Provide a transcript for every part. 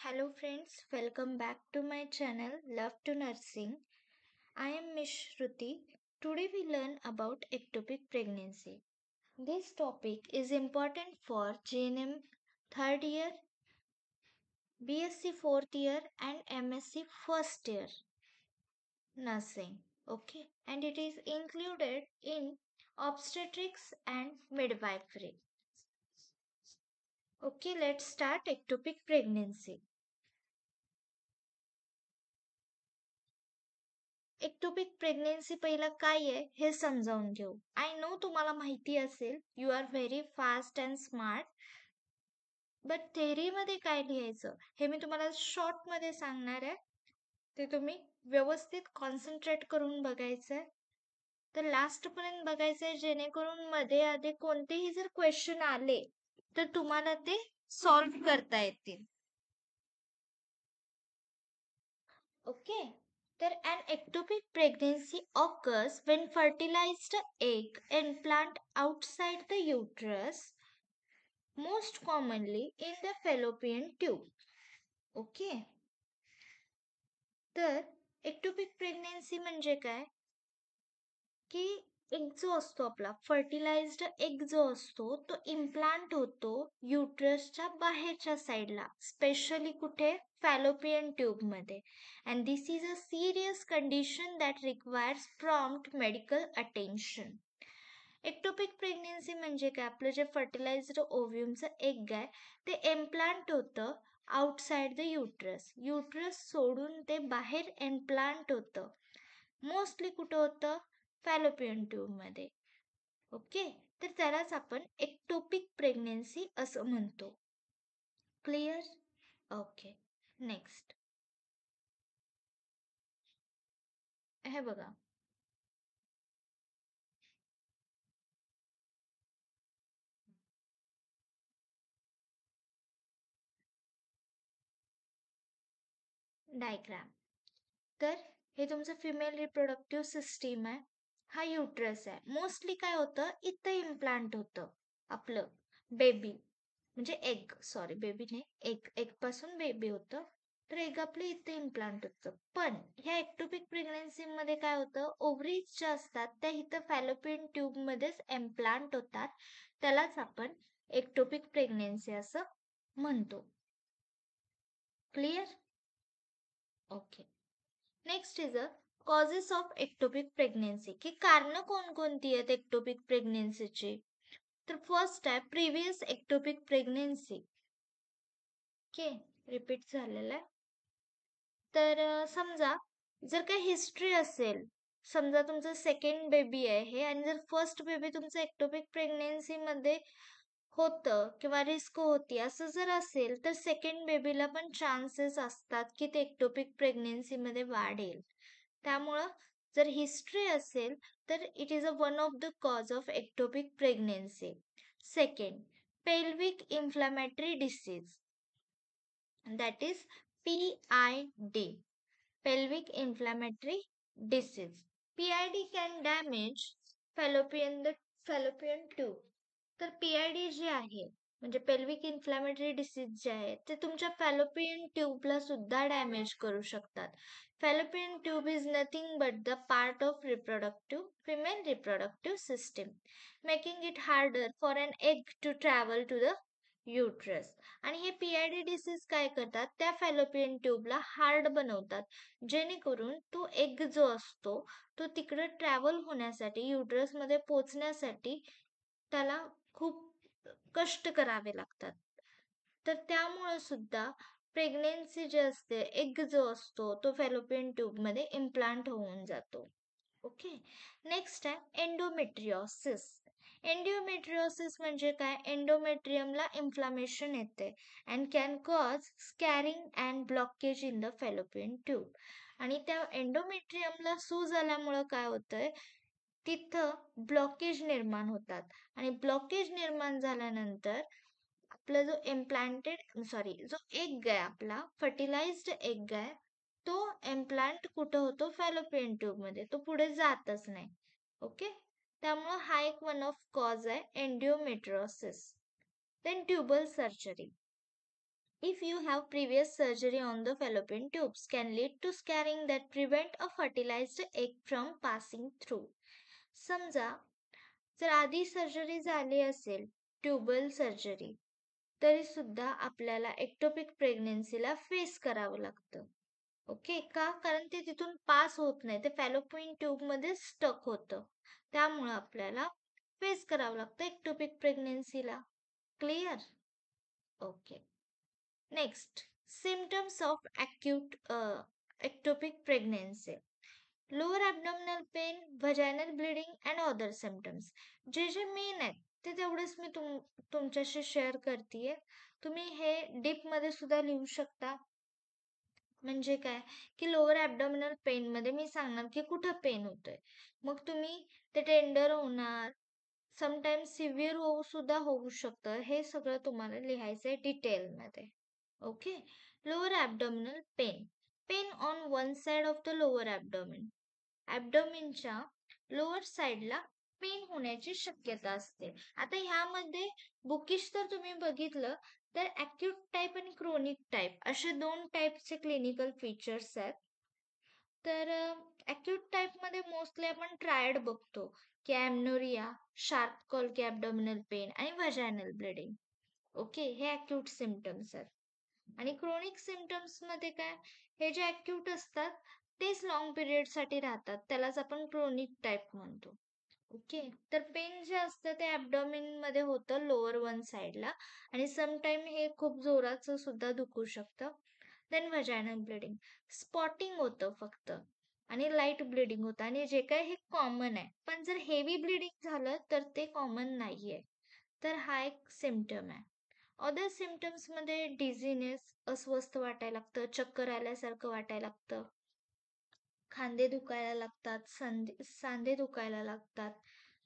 Hello friends, welcome back to my channel Love to Nursing. I am Miss Shruti. Today we learn about ectopic pregnancy. This topic is important for GNM third year, BSc fourth year and MSc first year nursing. Okay, and it is included in obstetrics and midwifery. Okay, let's start ectopic pregnancy. Ectopic pregnancy पहिला काय आहे हे समजावून घेऊ. I know तुम्हाला माहिती असेल, you are very fast and smart, but थेअरीमध्ये काय लिहायचं हे मी तुम्हाला शॉर्टमध्ये सांगणार आहे. ते तुम्ही व्यवस्थित कॉन्सन्ट्रेट करून बघायचंय, तर लास्टपर्यंत बघायचंय, जेणेकरून मध्ये आधी कोणतेही जर क्वेश्चन आले तर तुम्हाला ते सॉल्व्ह करता येतील. Okay. Then an ectopic pregnancy occurs when fertilized egg implant outside the uterus, most commonly in the fallopian tube. Okay. तर ectopic pregnancy म्हणजे काय की एग जो असतो आपला फर्टिलाइज्ड एग जो असतो तो इम्प्लांट होतो युट्रसच्या बाहेरच्या साईडला, स्पेशली कुठे फॅलोपियन ट्यूब मध्ये. And this is a serious condition that requires prompt medical attention. Ectopic pregnancy म्हणजे काय, आपलं जे फर्टिलाइज्ड ओव्ह्यूमचं एग आहे ते इम्प्लांट होतं आउटसाइड द युट्रस. युट्रस सोडून ते बाहेर इम्प्लांट होतं. मोस्टली कुठं होतं, फॅलोपियन ट्यूब मध्ये. ओके, तर त्यालाच आपण एक्टोपिक प्रेग्नेन्सी असं म्हणतो. क्लिअर? ओके. नेक्स्ट हे बघा, डायग्राम. तर हे तुमचं फिमेल रिप्रोडक्टिव्ह सिस्टीम आहे. हा युट्रस आहे. मोस्टली काय होतं, इथं इम्प्लांट होतं आपलं बेबी, म्हणजे एग, सॉरी बेबी नाही, एग पासून बेबी होतं. तर एग आपलं इथे इम्प्लांट होतं. पण ह्या एक्टोपिक प्रेग्नन्सी मध्ये काय होतं, ओव्हरीज ज्या असतात त्या इथं फॅलोपियन ट्यूब मध्येच इम्प्लांट होतात. त्यालाच आपण एक्टोपिक प्रेग्नन्सी असं म्हणतो. Clear? Okay. Next is a causes of ectopic pregnancy, की कारण कोणकोणती आहेत एक्टोपिक प्रेग्नेन्सीची. तर फर्स्ट आहे previous ectopic pregnancy. Okay, repeat झालेलं आहे. तर समजा जर काही हिस्ट्री असेल, समजा तुमचं सेकंड बेबी आहे हे, आणि जर फर्स्ट बेबी तुमचं एक्टोपिक प्रेग्नेन्सी मध्ये होतं किंवा रिस्क होती असं जर असेल, तर सेकंड बेबीला पण चान्सेस असतात की ते एक्टोपिक प्रेग्नेन्सी मध्ये वाढेल. त्यामुळं जर हिस्ट्री असेल तर it is a one of the cause of ectopic pregnancy. Second, pelvic inflammatory disease, that is PID, pelvic inflammatory disease. PID can damage fallopian tube. तर PID जे आहे म्हणजे पेल्विक इन्फ्लॅमेटरी डिसीज जे आहे ते तुमच्या फॅलोपियन ट्यूबला सुद्धा डॅमेज करू शकतात. Fallopian tube is nothing but the part of female reproductive system, making it harder for an egg to travel to the uterus. आणि हे PID डिसीज काय करतात, त्या फॅलोपियन ट्यूबला हार्ड बनवतात, जेणेकरून तो एग जो असतो तो तिकडे ट्रॅव्हल होण्यासाठी, युट्रस मध्ये पोचण्यासाठी त्याला खूप कष्ट करावे लागतात. तर त्यामुळे सुद्धा प्रेग्नेन्सी जे असते, एग जो असतो तो फॅलोपियन ट्यूब मध्ये इम्प्लांट होऊन जातो. ओके. नेक्स्ट आहे एंडोमेट्रियोसिस. एंडोमेट्रियोसिस म्हणजे काय, एंडोमेट्रियमला इन्फ्लामेशन येते and can cause scarring and blockage in the fallopian tube. आणि त्या एंडोमेट्रियमला सूज आल्यामुळं काय होतंय, तिथं ब्लॉकेज निर्माण होतात. आणि ब्लॉकेज निर्माण झाल्यानंतर आपला जो जो एग आहे, आपला फर्टिलाइज्ड एग आहे, तो इम्प्लांट कुठं होतो, फॅलोपियन ट्यूब मध्ये, तो पुढे जातच नाही. ओके, त्यामुळे हा एक वन ऑफ कॉज आहे endometriosis. Then tubal surgery. if you have previous surgery on the fallopian tubes can lead to scarring that prevent a fertilized egg from passing through. समजा जर आधी सर्जरी झाली असेल, ट्यूबल सर्जरी, तरी सुद्धा आपल्याला ectopic प्रेग्नन्सीला face करावं लागतं. ओके, का? कारण ते तिथून पास होत नाही, ते फॅलोपियन ट्यूब मध्ये स्टक होतं. त्यामुळे आपल्याला फेस करावं लागतं एक्टोपिक प्रेग्नन्सीला. Clear? Okay. Next, symptoms of acute ectopic pregnancy. Lower abdominal pain, vaginal bleeding and other symptoms. जे जे मेन आहेत ते तेवढेच मी तुमच्याशी शेअर करते. तुम्ही हे डीपमध्ये सुद्धा लिहू शकता. म्हणजे काय की लोअर ॲब्डॉमिनल पेनमध्ये मी सांगणार की कुठं पेन होतोय, मग तुम्ही ते टेंडर होणार, समटाइम्स सिव्हिअर सुद्धा होऊ शकतं. हे सगळं तुम्हाला लिहायचं आहे डिटेलमध्ये. Okay. Lower abdominal pain, pain on one side of the lower abdomen. ॲब्डॉमिनच्या लोअर साइडला पेन होण्याची शक्यता असते. आता ह्यामध्ये बुकिश तर तुम्ही बघितलं तर ॲक्यूट टाईप आणि क्रोनिक टाईप असे दोन टाईपचे क्लिनिकल फीचर्स आहेत. तर ॲक्यूट टाईपमध्ये मोस्टली आपण ट्रायड बघतो की ॲम्नोरिया, शार्प कॉल्की ॲब्डॉमिनल पेन आणि व्हजायनल ब्लिडिंग. ओके, हे ॲक्यूट सिम्पटम्स आहेत. आणि क्रोनिक सिम्पटम्समध्ये काय, हे जे ॲक्यूट असतात तेच लॉंग पिरियडसाठी राहतात, त्यालाच आपण क्रोनिक टाईप म्हणतो. ओके, तर पेन जे असतं ते ॲब्डॉमिनमध्ये होतं लोअर वन साईडला, आणि समटाईम हे खूप जोराचं सुद्धा दुखू शकतं. देन व्हजायनल ब्लिडिंग, स्पॉटिंग होतं फक्त आणि लाईट ब्लिडिंग होतं, आणि जे काय हे कॉमन आहे. पण जर हेवी ब्लिडिंग झालं तर ते कॉमन नाही आहे. तर हा एक सिम्पटम आहे. अदर सिम्पटम्समध्ये डिझीनेस, अस्वस्थ वाटायला लागतं, चक्कर आल्यासारखं वाटायला लागतं, खांदे दुखायला लागतात, सांधे दुखायला लागतात.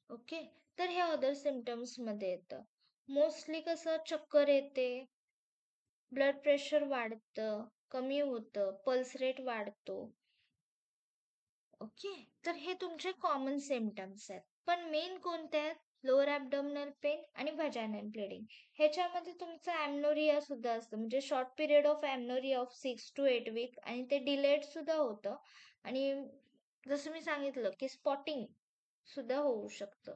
ओके, तर हे अदर सिम्पटम्समध्ये येतं. मोस्टली कसं चक्कर येते, ब्लड प्रेशर वाढतं, कमी होतं, पल्स रेट वाढतो. ओके, तर हे तुमचे कॉमन सिम्पटम्स आहेत. पण मेन कोणते आहेत? लोअर ॲब्डॉमिनल पेन आणि व्हजायनल ब्लिडिंग. ह्याच्यामध्ये तुमचं ॲम्नोरिया सुद्धा असतं, म्हणजे short period of amenorrhoea of 6 to 8 week, आणि ते डिलेड सुद्धा होतं. आणि जसं मी सांगितलं की स्पॉटिंग सुद्धा होऊ शकतं.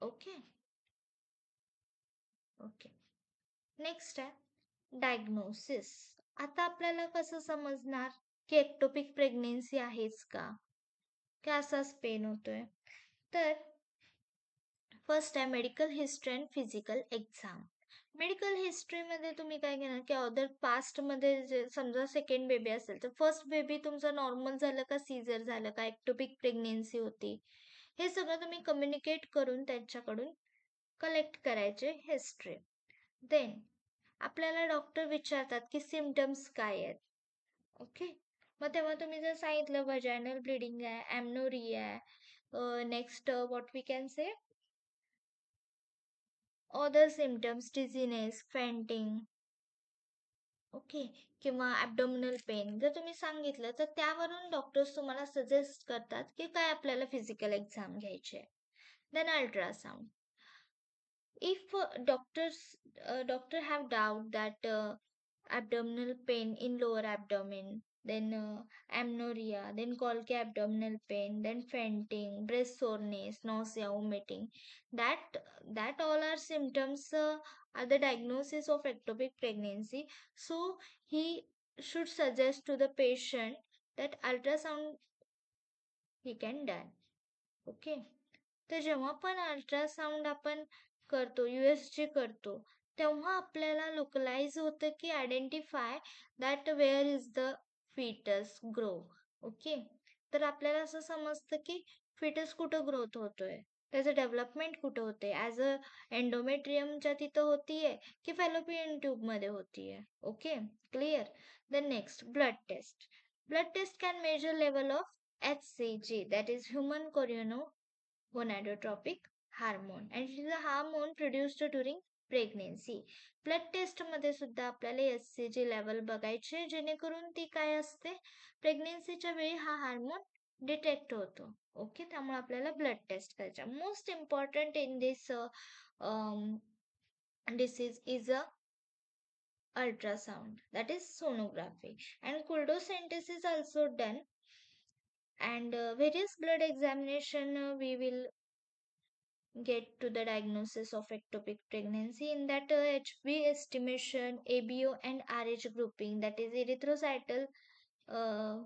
ओके. ओके, नेक्स्ट आहे डायग्नोसिस. आता आपल्याला कसं समजणार की एक्टोपिक प्रेग्नेन्सी आहेच का, की असाच पेन होतोय? तर फर्स्ट आहे medical history and physical exam. Medical हिस्ट्रीमध्ये तुम्ही काय घेणार की अदर पास्टमध्ये जे समजा सेकंड बेबी असेल तर फर्स्ट बेबी तुमचं नॉर्मल झालं का, सीझर झालं का, एक्टोपिक प्रेग्नेन्सी होती, हे सगळं तुम्ही कम्युनिकेट करून त्यांच्याकडून कलेक्ट करायचे हिस्ट्री. देन आपल्याला डॉक्टर विचारतात की सिम्पटम्स काय आहेत. ओके, मग तेव्हा तुम्ही जर सांगितलं व्हजायनल ब्लिडिंग आहे, ॲम्नोरिया आहे, next what we can say other symptoms, dizziness, fainting, okay, किंवा ॲब्डोमिनल पेन जर तुम्ही सांगितलं तर त्यावरून डॉक्टर्स तुम्हाला सजेस्ट करतात की काय आपल्याला फिजिकल एक्झाम घ्यायची आहे. Then ultrasound. If doctor have doubt that abdominal pain in lower abdomen, then amenorrhea, then Kolke abdominal pain, then fainting, breast soreness, nausea, vomiting, that that all are symptoms are the diagnosis of ectopic pregnancy. So he should suggest to the patient that ultrasound he can done. Okay, तर जेव्हा पण ultrasound आपण करतो, USG करतो, तेव्हा आपल्याला localize होतं की identify that where is the fetus grow. Okay, तर आपल्याला असं समजतं की फिटस कुठं ग्रोथ होतोय, त्याचं डेव्हलपमेंट कुठं होते, ॲज अ एंडोमेट्रियमच्या तिथं होतीये की फॅलोपियन ट्यूबमध्ये होतीये. Okay, clear. The next blood test. Blood test can measure level of HCG, that is human chorionic hormone, and it is a hormone produced during pregnancy. Blood test मध्ये सुद्धा आपल्याला HCG level बघायचे, जेणेकरून ती काय असते, प्रेग्नेन्सीच्या वेळी हा हार्मोन डिटेक्ट होतो. ओके, त्यामुळे आपल्याला ब्लड टेस्ट करायचा. Most important in this disease is ultrasound, that is sonography, and kuldocentis is also done. And various blood examination we will get to the diagnosis of ectopic pregnancy. In that HB estimation, ABO and RH grouping, that is erythrocytal uh,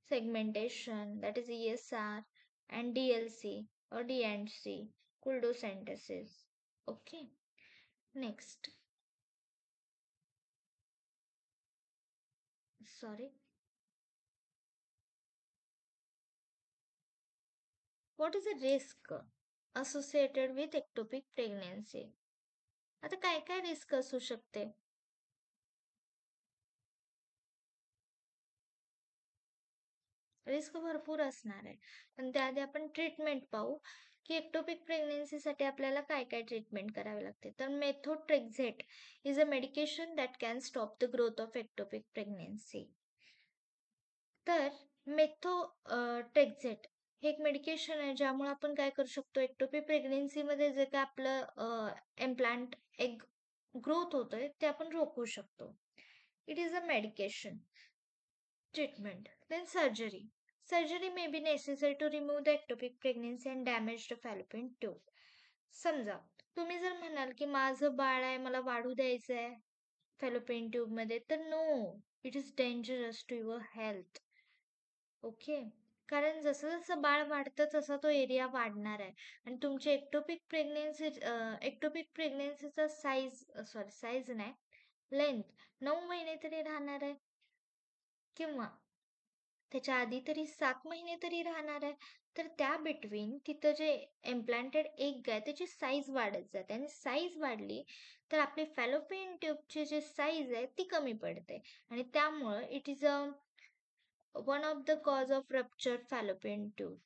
segmentation, that is ESR, and DLC or DNC, kuldocentesis. Okay, next. Sorry. What is the risk associated with ectopic pregnancy? आता काय काय risk असू शकते? Risk भरपूर असणार आहे. पण त्याआधी आपण ट्रीटमेंट पाहू की एक्टोपिक प्रेग्नेन्सीसाठी आपल्याला काय काय ट्रीटमेंट करावे लागते. तर methotrexate is a medication that can stop the growth of ectopic pregnancy. तर मेथोट्रेक्झेट हे एक मेडिकेशन आहे ज्यामुळे आपण काय करू शकतो, एक्टोपिक प्रेग्नेन्सीमध्ये जे काय आपलं इम्प्लांट एग ग्रोथ होतोय ते आपण रोखू शकतो. It is a medication. Treatment. Then surgery. Surgery may be necessary to remove the ectopic pregnancy and damage the fallopian tube. समजा तुम्ही जर म्हणाल की माझं बाळ आहे, मला वाढू द्यायचं आहे फॅलोपियन ट्यूब मध्ये, तर no, it is dangerous to your health. Okay, कारण जसं जसं बाळ वाढतं तसा तो एरिया वाढणार आहे आणि तुमची एक्टोपिक प्रेग्नेन्सीचा साईज नाही, लेंथ 9 महिने तरी राहणार आहे, किंवा त्याच्या आधी तरी 7 महिने तरी राहणार आहे. तर त्या बिटवीन तिथं जे इम्प्लांटेड एग आहे त्याची साईज वाढत जाते आणि साईज वाढली तर आपली फॅलोपियन ट्यूबची जी साईज आहे ती कमी पडते आणि त्यामुळं it is a one of the cause of rupture fallopian tube.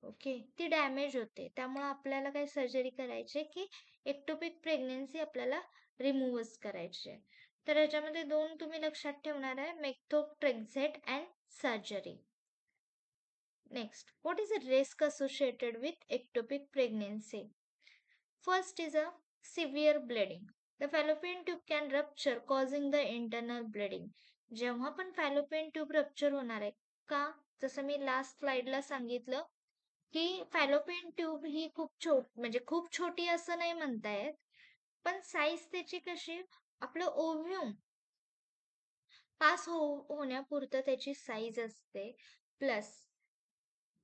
Okay, ती डॅमेज होते. त्यामुळे आपल्याला काही सर्जरी करायची की एक्टोपिक प्रेग्नेन्सी आपल्याला रिमूव्हच करायची. तर याच्यामध्ये दोन तुम्ही लक्षात ठेवणार आहे, मेथोट्रेक्झेट and surgery. Next, what is the risk associated with ectopic pregnancy? First is a severe bleeding. The fallopian tube can rupture causing the internal bleeding. जेव्हा पण fallopian tube rupture होणार आहे का, जसं मी लास्ट स्लाइडला सांगितलं की fallopian tube ही खूप छोटी असं नाही म्हणता येत, पण साईज त्याची कशी, आपलं ओव्ह्यूम पास होण्यापुरतं त्याची साईज असते, प्लस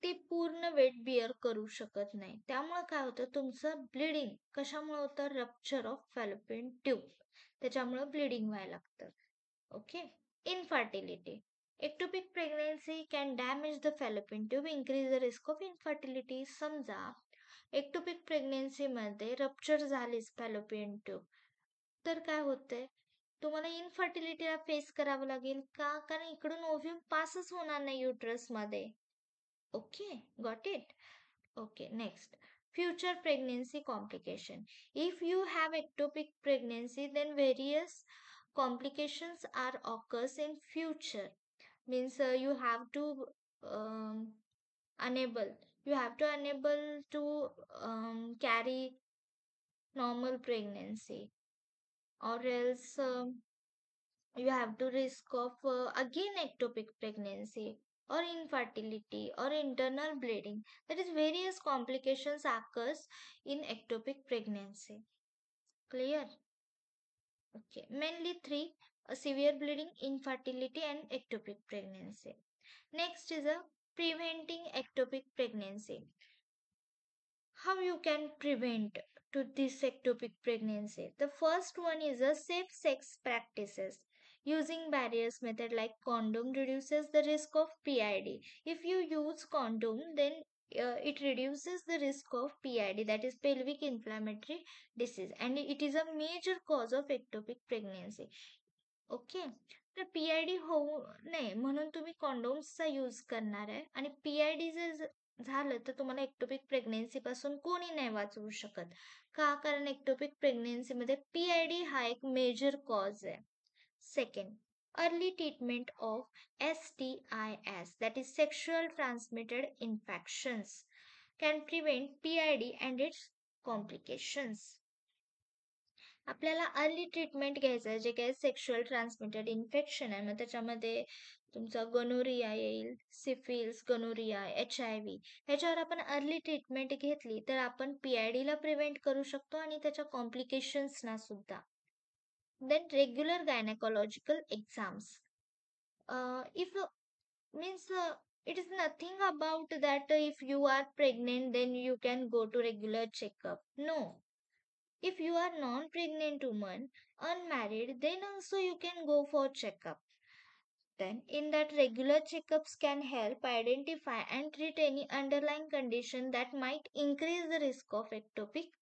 ते पूर्ण वेट बिअर करू शकत नाही. त्यामुळे काय होतं, तुमचं ब्लिडिंग कशामुळे होतं, रप्चर ऑफ फॅलोपियन ट्यूब, त्याच्यामुळे ब्लिडिंग व्हायला लागतं. Okay, infertility. Ectopic pregnancy can damage the fallopian tube, increase the risk of infertility. समजा एक्टोपिक प्रेग्नेन्सीमध्ये रप्चर झालीच फॅलोपियन ट्यूब, तर काय होतंय, तुम्हाला इनफर्टिलिटीला फेस करावं लागेल का, कारण इकडून ओव्ह्यूम पासच होणार नाही युट्रसमध्ये. Okay, got it. Okay, next. Future pregnancy complication. If you have ectopic pregnancy, then various complications are occurs in future. Means um, unable you have to unable to carry normal pregnancy, or else you have to risk of again ectopic pregnancy or infertility or internal bleeding. That is various complications occurs in ectopic pregnancy. Clear? Okay, mainly three: severe bleeding, infertility and ectopic pregnancy. Next is a preventing ectopic pregnancy. How you can prevent to this ectopic pregnancy? The first one is a safe sex practices. Using barriers method like condom reduces the risk of PID. If you use condom, then it reduces the risk of PID, that is pelvic inflammatory disease, and it is a major cause of ectopic pregnancy. Okay, तर PID होऊ नये म्हणून तुम्ही कॉन्डोम्सचा use करणार आहे आणि PID जर झालं तर तुम्हाला एक्टोपिक प्रेग्नेन्सी पासून कोणी नाही वाचवू शकत. का, कारण एक्टोपिक प्रेग्नेन्सी मध्ये PID हा एक मेजर कॉज आहे. Second, early treatment of STIs, that is sexual transmitted infections, can prevent PID and its complications. आपल्याला अर्ली ट्रीटमेंट घ्यायचं आहे. जे काही सेक्शुअल ट्रान्समिटेड इन्फेक्शन आहे, मग त्याच्यामध्ये तुमचा गनोरिया येईल, सिफिल्स, गनोरिया, HIV. ह्याच्यावर आपण अर्ली ट्रीटमेंट घेतली तर आपण PIDला प्रिव्हेंट करू शकतो आणि त्याच्या कॉम्प्लिकेशन्सना सुद्धा. Then regular gynecological exams. If means it is nothing about that if you are pregnant then you can go to regular checkup. No. If you are non-pregnant woman, unmarried, then also you can go for checkup. Then in that regular checkups can help identify and treat any underlying condition that might increase the risk of ectopic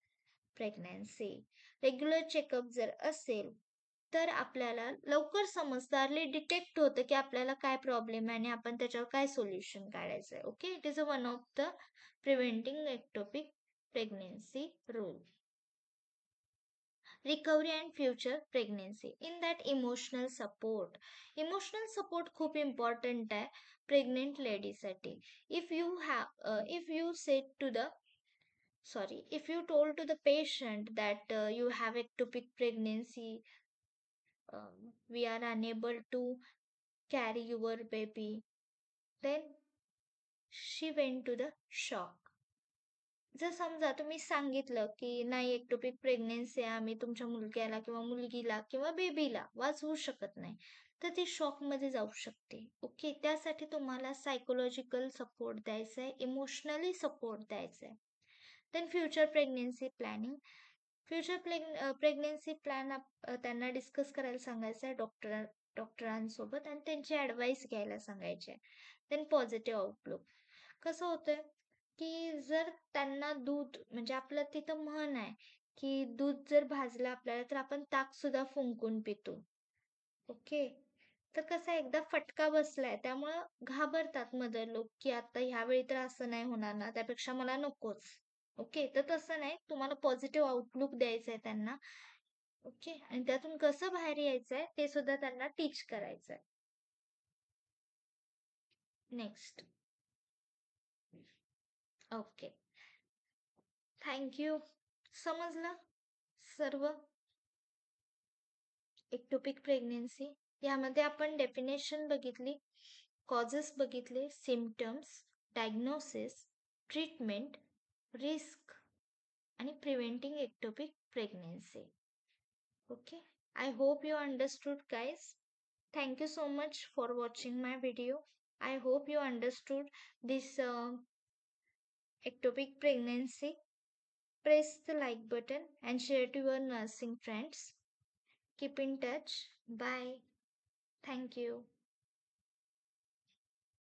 pregnancy. Regular checkup जर असेल तर आपल्याला लवकर समजतं, early detect होतं की आपल्याला काय प्रॉब्लेम आहे आणि आपण त्याच्यावर काय सोल्युशन काढायचं आहे. Okay, it is a one of the preventing ectopic pregnancy rule. Recovery and future pregnancy. In that emotional support खूप important आहे pregnant लेडीसाठी. If you said to the if you told to the patient that you have ectopic pregnancy, we are unable to carry your baby, then she went to the shock. जर समजा तुम्ही सांगितलं की नाही ectopic pregnancy आहे, आम्ही तुमच्या मुलग्याला किंवा मुलगीला किंवा बेबीला वाचवू शकत नाही, तर ती शॉकमध्ये जाऊ शकते. ओके, त्यासाठी तुम्हाला सायकोलॉजिकल सपोर्ट द्यायचा आहे, इमोशनली सपोर्ट द्यायचा आहे. Then future pregnancy planning. Future pregnancy plan त्यांना डिस्कस करायला सांगायचं आहे डॉक्टरांसोबत आणि त्यांची ॲडवाईस घ्यायला सांगायची आहे. Then positive outlook. कसं होतंय की जर त्यांना दूध म्हणजे आपलं तिथं म्हण आहे की दूध जर भाजलं आपल्याला तर आपण ताक सुद्धा फुंकून पितो. ओके, तर कसं एकदा फटका बसलाय त्यामुळं घाबरतात मदर लोक की आता ह्यावेळी तर असं नाही होणार ना, त्यापेक्षा मला नकोच. ओके, तर तसं नाही, तुम्हाला पॉझिटिव्ह आउटलुक द्यायचं आहे त्यांना. ओके, आणि त्यातून कसं बाहेर यायचंय ते सुद्धा त्यांना टीच करायचंय. नेक्स्ट. Okay, thank you. समजलं सर्व एक्टोपिक प्रेग्नेन्सी. यामध्ये आपण डेफिनेशन बघितली, कॉजेस बघितले, सिम्पटम्स, डायग्नोसिस, ट्रीटमेंट, रिस्क आणि preventing ectopic pregnancy. Okay, I hope you understood, guys. Thank you so much for watching my video. I hope you understood this ectopic pregnancy. Press the like button and share to your nursing friends. Keep in touch. Bye. Thank you.